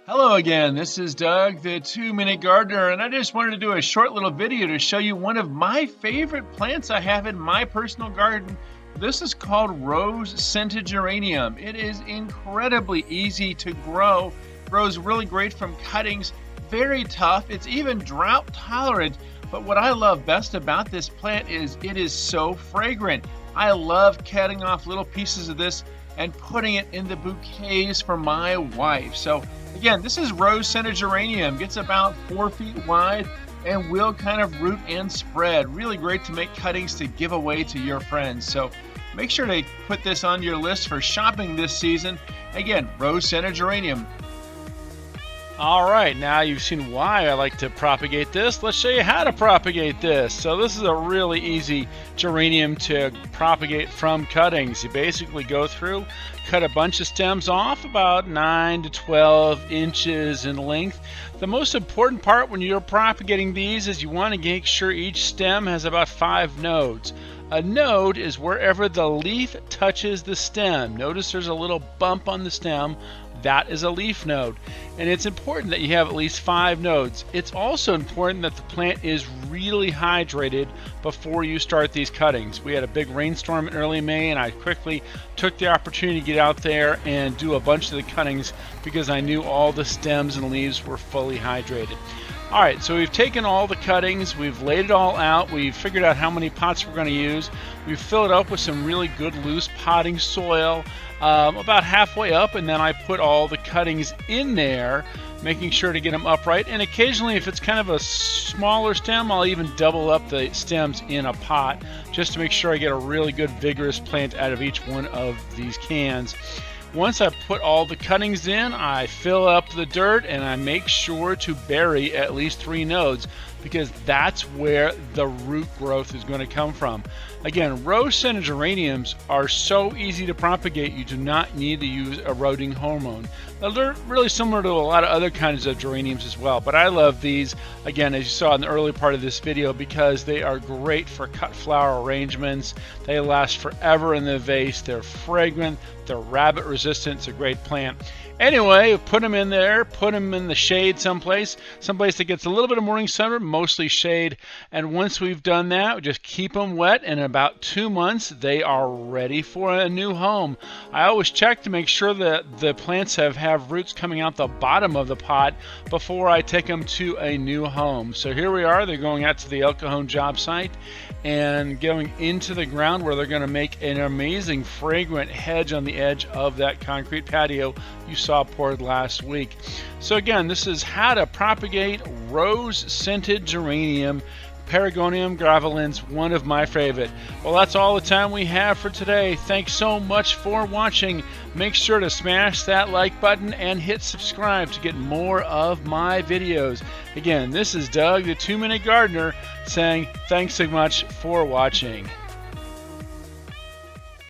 Hello again, this is Doug, the 2-Minute Gardener, and I just wanted to do a short little video to show you one of my favorite plants I have in my personal garden. This is called rose-scented geranium. It is incredibly easy to grow, grows really great from cuttings, very tough, it's even drought tolerant, but what I love best about this plant is it is so fragrant. I love cutting off little pieces of this and putting it in the bouquets for my wife. So again, this is rose-scented geranium. Gets about 4 feet wide and will kind of root and spread. Really great to make cuttings to give away to your friends. So make sure to put this on your list for shopping this season. Again, rose-scented geranium. Alright, now you've seen why I like to propagate this. Let's show you how to propagate this. So this is a really easy geranium to propagate from cuttings. You basically go through, cut a bunch of stems off about 9 to 12 inches in length. The most important part when you're propagating these is you want to make sure each stem has about 5 nodes. A node is wherever the leaf touches the stem. Notice there's a little bump on the stem. That is a leaf node. And it's important that you have at least 5 nodes. It's also important that the plant is really hydrated before you start these cuttings. We had a big rainstorm in early May and I quickly took the opportunity to get out there and do a bunch of the cuttings because I knew all the stems and leaves were fully hydrated. Alright, so we've taken all the cuttings, we've laid it all out, we've figured out how many pots we're going to use, we've filled it up with some really good loose potting soil about halfway up, and then I put all the cuttings in there, making sure to get them upright, and occasionally if it's kind of a smaller stem, I'll even double up the stems in a pot just to make sure I get a really good vigorous plant out of each one of these cans. Once I put all the cuttings in, I fill up the dirt and I make sure to bury at least 3 nodes because that's where the root growth is going to come from. Again, rose-scented geraniums are so easy to propagate, you do not need to use a rooting hormone. They're really similar to a lot of other kinds of geraniums as well, but I love these, again, as you saw in the early part of this video, because they are great for cut flower arrangements. They last forever in the vase. They're fragrant. They're rabbit resistant. It's a great plant. Anyway, put them in there, put them in the shade someplace that gets a little bit of morning sun, mostly shade. And once we've done that, we just keep them wet, and in about 2 months, they are ready for a new home. I always check to make sure that the plants have roots coming out the bottom of the pot before I take them to a new home. So here we are, they're going out to the El Cajon job site and going into the ground where they're going to make an amazing fragrant hedge on the edge of that concrete patio you saw poured last week. So again, this is how to propagate rose-scented geranium. Pelargonium graveolens, one of my favorite. Well, that's all the time we have for today. Thanks so much for watching. Make sure to smash that like button and hit subscribe to get more of my videos. Again, this is Doug, the 2-Minute Gardener, saying thanks so much for watching.